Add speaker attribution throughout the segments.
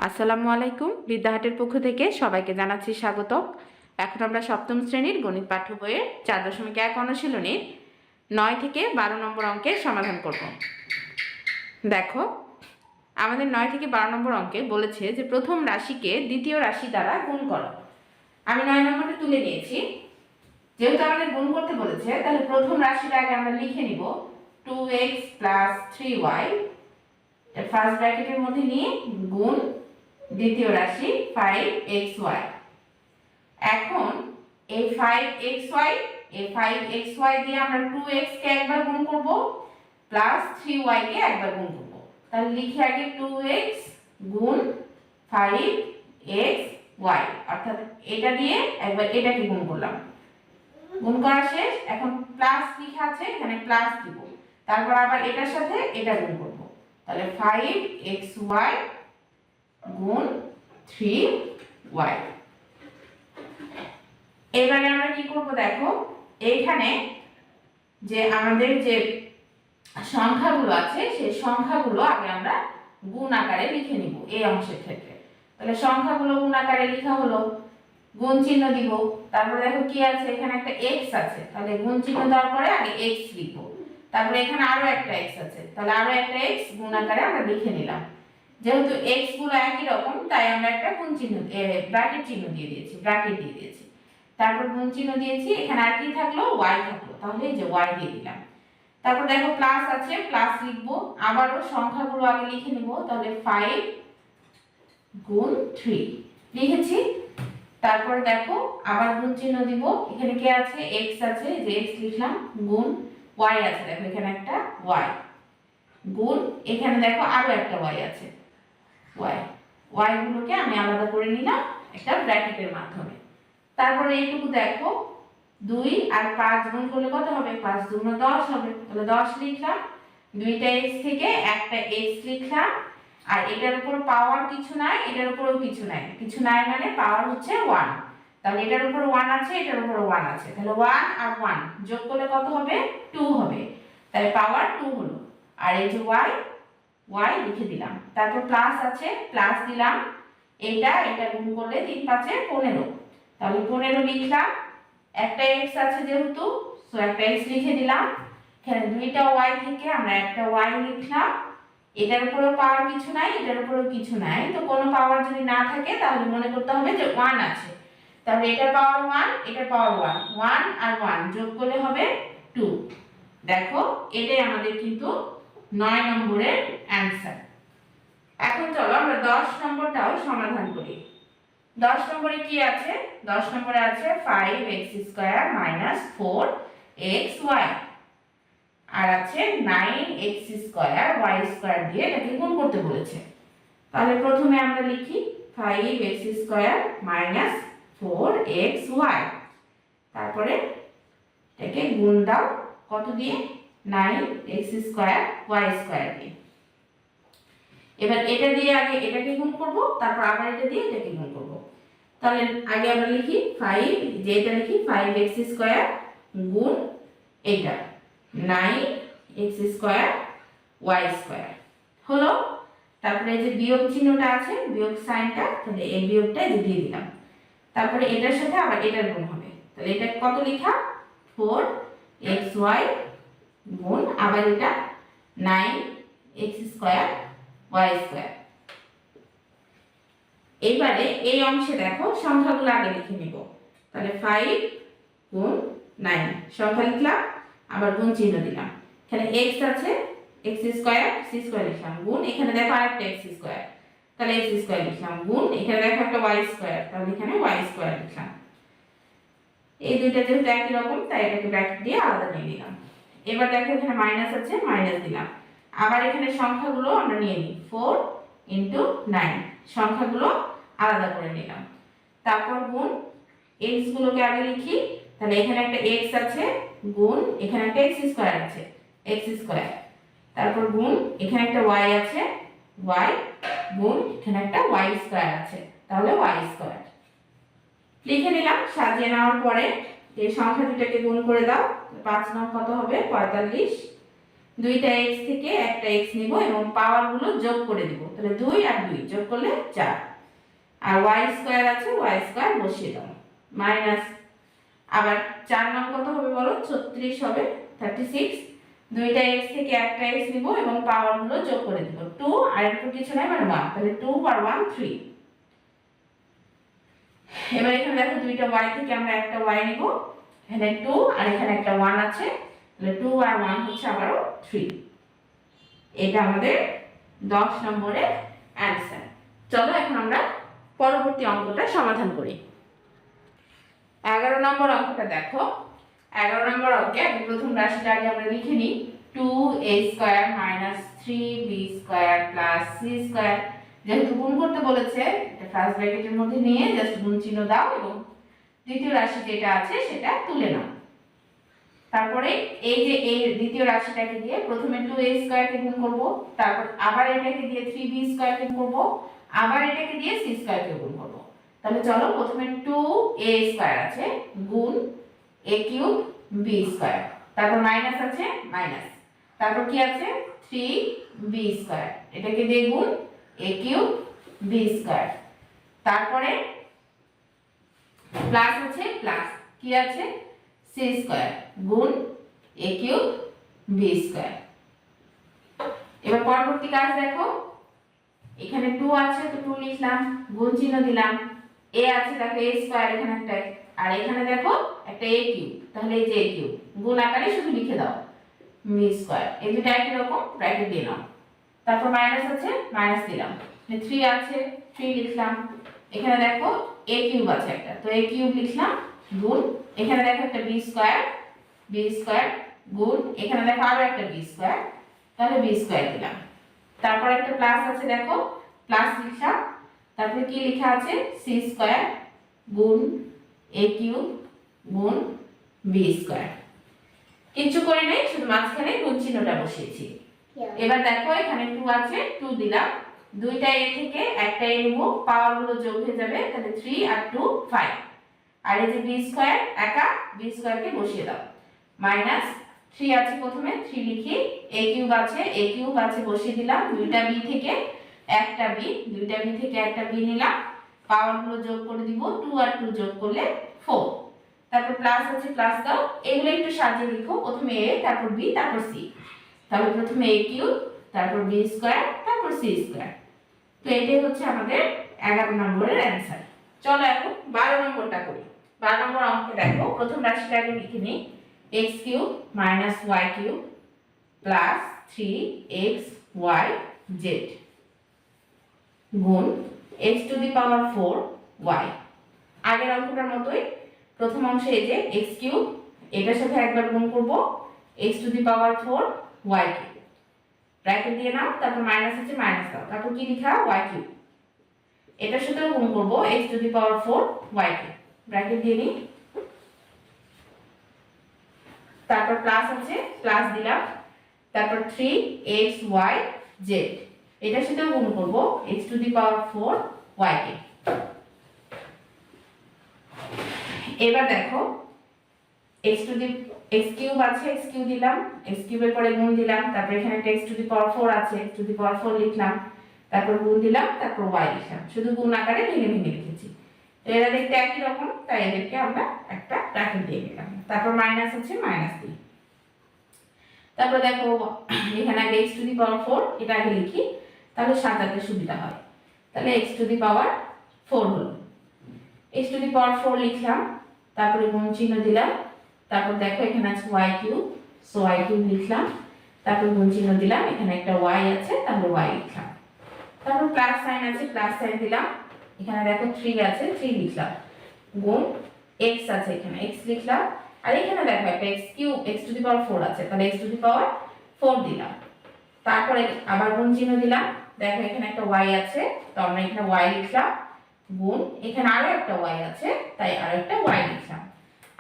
Speaker 1: আসসালামু আলাইকুম। বিদ্যাহাটের পক্ষ থেকে সবাইকে জানাচ্ছি স্বাগত। এখন আমরা সপ্তম শ্রেণীর গণিত পাঠ্য বইয়ের 4.1 অনুশীলনীর 9 থেকে 12 নম্বর অঙ্কের সমাধান করব। দেখো, আমাদের 9 থেকে 12 নম্বর অঙ্কে বলেছে যে প্রথম রাশিকে দ্বিতীয় রাশি দ্বারা গুণ করো। আমি 9 নম্বরটা তুলে নিয়েছি। যেহেতু আমাদের গুণ করতে বলেছে, তাহলে প্রথম রাশিটা আগে আমরা লিখে নিব 2x + 3y, ফার্স্ট ব্র্যাকেটের মধ্যে নিয়ে গুণ দ্বিতীয় রাশি 5xy। এখন এই 5xy দিয়ে আমরা 2x কে একবার গুণ করব প্লাস 3y কে একবার গুণ করব। তাহলে লিখি আগে 2x গুণ 5xy, অর্থাৎ এটা দিয়ে একবার এটাকে গুণ করলাম। গুণ করা শেষ। এখন প্লাস লেখা আছে, এখানে প্লাস দিব। তারপর আবার এটার সাথে এটা গুণ করব। তাহলে 5xy গুণ 3y। এবারে আমরা কি করব দেখো, এইখানে যে আমাদের যে সংখ্যাগুলো আছে সেই সংখ্যাগুলো আগে আমরা গুণ আকারে লিখে নিব এই অংশের ক্ষেত্রে। তাহলে সংখ্যাগুলো গুণ আকারে লেখা হলো, গুণ চিহ্ন দিব। তারপর দেখো কি আছে, এখানে একটা x আছে, তাহলে গুণ চিহ্ন দেওয়ার পরে আগে x লিখব। তারপরে এখানে আরো একটা x আছে, তাহলে আরো একটা x গুণ আকারে আমরা লিখে নিলাম। যেহেতু x গুলো একই রকম, তাই আমরা একটা গুণ চিহ্ন ব্র্যাকেট চিহ্ন দিয়ে দিয়েছি। তারপর গুণ চিহ্ন দিয়েছি, এখানে আর কি থাকলো, y থাকলো, তাহলে এই যে y দিয়ে দিলাম। তারপর দেখো প্লাস আছে, প্লাস লিখবো। আবারও সংখ্যাগুলো আগে লিখে নিব, তাহলে 5 গুণ 3 লিখেছি। তারপর দেখো আবার গুণ চিহ্ন দিব, এখানে কি আছে, x আছে, যে x লিখলাম, গুণ y আছে, দেখো এখানে একটা y, গুণ এখানে দেখো আরো একটা y আছে, y গুলোকে আমি আলাদা করে নিলাম একটা ব্র্যাকেটের মাধ্যমে। তারপরে এইটুকু দেখো 2 আর 5 গুণ করলে কত হবে, 5 × 2 = 10 হবে, তাহলে 10 লিখলাম। দুইটা x থেকে একটা x লিখলাম। আর এটার উপর পাওয়ার কিছু নাই, এটার উপরেও কিছু নাই মানে পাওয়ার হচ্ছে 1। তাহলে এটার উপর 1 আছে, এটার উপর 1 আছে, তাহলে 1 আর 1 যোগ করলে কত হবে, 2 হবে। তাহলে পাওয়ার 2 হলো। আর এই যে y লিখে দিলাম। তারপর প্লাস আছে, প্লাস দিলাম। এটা গুণ করলে 3 × 5 = 15, তাহলে 15 লিখলাম। একটা x আছে যেহেতু, সো একটা x লিখে দিলাম। এখানে দুইটা y থেকে আমরা একটা y লিখলাম। এটার উপরেও পাওয়ার কিছু নাই, এটার উপরেও কিছু নাই, তো কোনো পাওয়ার যদি না থাকে তাহলে মনে করতে হবে যে 1 আছে। তাহলে এটার পাওয়ার 1, এটার পাওয়ার 1 আর 1 যোগ করলে হবে 2। দেখো এটাই আমাদের কিন্তু 9 নম্বরের অ্যানসার। এখন চলো আমরা 10 নম্বরটাও সমাধান করি। 10 নম্বরে কি আছে, 10 নম্বরে আছে 5x² - 4xy, আর আছে 9x² দিয়ে এটাকে গুণ করতে বলেছে। তাহলে প্রথমে আমরা লিখি 5x² - 4xy, তারপরে এটাকে গুণ দাও কত দিয়ে, 9x²y² দিয়ে। এবার এটা দিয়ে আগে এটাকে গুণ করব, তারপর আবার এটা দিয়ে এটাকে গুণ করব। তাহলে আগে আমরা লিখি 5, যে এটা লিখি 5x² গুণ এটা 9x²y² হলো। তারপরে এই যে বিয়োগ চিহ্নটা আছে, বিয়োগ সাইনটা, তাহলে এই বিয়োগটা দিয়ে দিলাম। তারপরে এটার সাথে আবার এটার গুণ হবে, তাহলে এটা কত লেখা, 4xy গুণ আবার এটা 9x²y²। এবারে এই অংশে দেখো সংখ্যাগুলো আগে লিখে নিব। তাহলে 5 গুণ 9 সংখ্যা লিখলাম, আবার গুণ চিহ্ন দিলাম। এখানে x আছে, x² লিখলাম, গুণ এখানে দেখো আরেকটা x², তাহলে x² লিখলাম, গুণ এখানে দেখো একটা y², তাহলে এখানে y² লিখলাম। এই দুইটা যেহেতু একই রকম, তাই এটাকে ব্র্যাকেট দিয়ে আলাদা নিয়ে নিলাম। এবার দেখো এখানে মাইনাস আছে, মাইনাস দিলাম। আবার এখানে সংখ্যাগুলো আমরা নিয়ে নিই, 4 × 9 সংখ্যাগুলো আলাদা করে নিলাম। তারপর গুণ x গুলোকে আগে লিখি, তাহলে এখানে একটা x আছে, গুণ এখানে একটা x² আছে, x², তারপর গুণ এখানে একটা y আছে, y, গুণ এখানে একটা y² আছে, তাহলে y² লিখে নিলাম। সাজিয়ে নেওয়ার পরে এই সংখ্যা দুটাকে গুণ করে দাও, 5 × 9 কত হবে, 45। দুইটা x থেকে একটা x নিব এবং পাওয়ারগুলো যোগ করে দিব, তাহলে 2 আর 2 যোগ করলে 4, আর y স্কয়ার আছে y স্কয়ার বসিয়ে দাও মাইনাস, আবার 4 নং কত হবে বলো, 36 হবে 36, দুইটা x থেকে একটা x নিব এবং পাওয়ারগুলো যোগ করে দিব 2 আর একটু কিছু নাই মানে 1, তাহলে 2 আর 1 3। এবার এখানে দেখো দুইটা y থেকে আমরা একটা y নিব, এখানে 2 আর এখানে একটা 1 আছে, তাহলে 2 আর 1 হচ্ছে আবারও 3। এটা আমাদের 10 নম্বরের অ্যানসার। চলো এখন আমরা পরবর্তী অঙ্কটা সমাধান করি। 11 নম্বর অঙ্কটা দেখো। 11 নম্বর অঙ্কে আমি প্রথম রাশিটা আগে আমরা লিখে নিই, 2a square minus 3b square plus c square. যেহেতু গুণ করতে বলেছে, এটা ফার্স্ট ব্র্যাকেটের মধ্যে নিয়ে জাস্ট গুণ চিহ্ন দাও এবং দ্বিতীয় রাশি যেটা আছে সেটা তুলে নাও। তারপরে এই যে এই দ্বিতীয় রাশিটাকে দিয়ে প্রথমে 2a স্কয়ারকে গুণ করব, তারপর আবার এটাকে দিয়ে 3b স্কয়ারকে গুণ করব, আবার এটাকে দিয়ে c স্কয়ারকে গুণ করব। তাহলে চলো প্রথমে 2a স্কয়ার আছে গুণ a কিউব b স্কয়ার, তারপর মাইনাস আছে মাইনাস, তারপর কি আছে 3b স্কয়ার, এটাকে দিয়ে গুণ a কিউব b স্কয়ার, তারপরে প্লাস আছে প্লাস কি আছে c স্কয়ার গুণ a কিউব b স্কয়ার। এবার পরবর্তী কাজ দেখো, এখানে 2 আছে তো 2 লিখলাম, গুণ চিহ্ন দিলাম, a আছে দেখো a স্কয়ার এখানে একটা, আর এখানে দেখো একটা a কিউব, তাহলে এই যে a কিউব গুণ আকারে শুধু লিখে দাও b স্কয়ার, এই দুটো একই রকম ব্র্যাকেট দিয়ে নাও। তারপর মাইনাস আছে মাইনাস দিলাম, 3 আছে 3 লিখলাম, এখানে দেখো a কিউব আছে একটা, তো a কিউব লিখলাম গুণ, এখানে দেখো একটা b স্কয়ার গুণ, এখানে দেখো আরো একটা b স্কয়ার, তাহলে b স্কয়ার দিলাম। তারপর একটা প্লাস আছে দেখো, প্লাস লিখলাম, তারপরে কি লেখা আছে c স্কয়ার গুণ a কিউব গুণ b স্কয়ার। কিছু করে নাই, শুধু মাঝখানে গুণ চিহ্নটা বসিয়েছি। এবার দেখো এখানে 2 আছে 2 দিলাম, দুইটা a থেকে একটা a নিব, পাওয়ারগুলো যোগ হয়ে যাবে, তাহলে 3 আর 2 5, আর এই যে b স্কয়ার একা b স্কয়ারকে বসিয়ে দাও মাইনাস 3 আছে প্রথমে 3 লিখি, a কিউব আছে বসিয়ে দিলাম, দুইটা b থেকে একটা b, দুইটা b থেকে একটা b নিলাম, পাওয়ারগুলো যোগ করে দিব 2 আর 2 যোগ করলে 4, তারপর প্লাস আছে প্লাস দাও, এগুলো একটু সাজিয়ে লিখো, প্রথমে a তারপর b তারপর c, তাহলে প্রথমে a কিউব তারপর b স্কয়ার তারপর c স্কয়ার। তো এটাই হচ্ছে আমাদের 11 নম্বরের অ্যানসার। চলো এখন 12 নম্বরটা করি। 12 নম্বর অঙ্কে দেখো, প্রথম রাশিটা আগে লিখে নিই, x cube minus y cube plus 3xy z গুণ x to the power 4y। আগের অঙ্কটার মতোই প্রথম অংশে এই যে x কিউব, এটার সাথে একবার গুণ করব x to the power 4y cube, bracket দিয়ে নাও, তারপর মাইনাস আছে মাইনাস দাও, তারপর কি লেখা y কিউব, এটার সাথেও গুণ করব x to the power 4y cube, bracket দিয়ে নিই, তারপর প্লাস আছে প্লাস দিলাম, তারপর 3xy z, এটার সাথেও গুণ করব x to the power 4y কে। এবার দেখো x কিউব আছে x কিউব দিলাম, x কিউবের পরে গুণ দিলাম, তারপর এখানে একটা x টু দি পাওয়ার 4 আছে, x টু দি পাওয়ার 4 লিখলাম, তারপর গুণ দিলাম, তারপর y লিখলাম, শুধু গুণ আকারে ভেঙে ভেঙে লিখেছি। তো এরা দেখতে একই রকম, তাই এদেরকে আমরা একটা ব্র্যাকেট দিয়ে দিলাম, তারপর মাইনাস আছে মাইনাস দিই, তারপর দেখো এখানে আগে x টু দি পাওয়ার 4 এটা আগে লিখি, তাহলে সাজাতে সুবিধা হয়, তাহলে x টু দি পাওয়ার 4 হলো, x টু দি পাওয়ার 4 লিখলাম, তারপরে গুণ চিহ্ন দিলাম, তারপর দেখো এখানে আছে y cube, so y cube লিখলাম, তারপর গুণ চিহ্ন দিলাম, এখানে একটা y আছে তাহলে y লিখলাম, তারপর প্লাস সাইন আছে প্লাস সাইন দিলাম, এখানে দেখো 3 আছে 3 লিখলাম, গুণ x আছে এখানে x লিখলাম, আর এখানে দেখো একটা x cube x to the power 4 আছে, তাহলে x টু দি পাওয়ার 4 দিলাম, তারপরে আবার গুণ চিহ্ন দিলাম, দেখো এখানে একটা y আছে, তো আমরা এখানে y লিখলাম, গুণ এখানে আরো একটা y আছে, তাই আরো একটা y লিখলাম,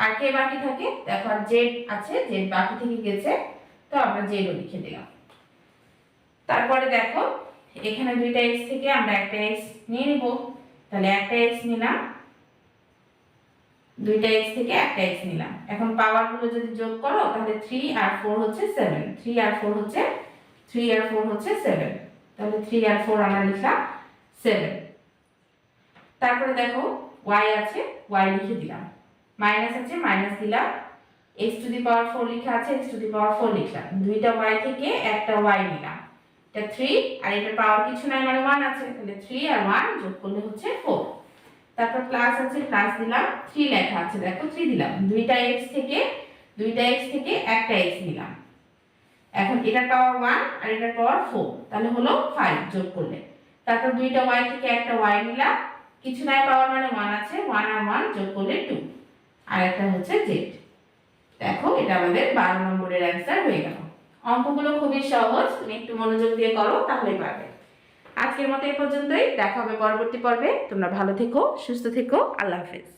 Speaker 1: আর কে বাকি থাকে দেখো আর z আছে, z বাকি থেকে গেছে, তো আমরা z ও লিখে দিলাম। তারপরে দেখো এখানে দুইটা x থেকে আমরা একটা x নিয়ে নিব, তাহলে একটা x নিলাম, দুইটা x থেকে একটা x নিলাম। এখন পাওয়ারগুলো যদি যোগ করো তাহলে 3 আর 4 হচ্ছে 7, 3 আর 4 হচ্ছে 7, তাহলে 3 আর 4 আমরা লিখলাম 7। তারপরে দেখো y আছে, y লিখে দিলাম, মাইনাস আছে মাইনাস দিলাম, x টু দি পাওয়ার 4 লেখা আছে, x টু দি পাওয়ার 4 লিখলাম, দুইটা y থেকে একটা y নিলাম, এটা 3 আর এটা পাওয়ার কিছু নাই মানে 1 আছে, তাহলে 3 আর 1 যোগ করলে হচ্ছে 4। তারপর প্লাস আছে, প্লাস দিলাম, 3 লেখা আছে, দেখো 3 দিলাম, দুইটা x থেকে একটা x নিলাম, এখন এটার পাওয়ার 1 আর এটার পাওয়ার 4, তাহলে হলো 5 যোগ করলে। তারপর দুইটা y থেকে একটা y নিলাম, কিছু নাই পাওয়ার মানে 1 আছে, 1 আর 1 যোগ করলে 2, আর একটা হচ্ছে z। দেখো এটা আমাদের 12 নম্বরের অ্যান্সার হয়ে গেল। অঙ্কগুলো খুবই সহজ, তুমি একটু মনোযোগ দিয়ে করো তাহলেই পারবে। আজকের মতো এই পর্যন্তই, দেখা হবে পরবর্তী পর্বে। তোমরা ভালো থেকো, সুস্থ থেকো, আল্লাহ হাফেজ।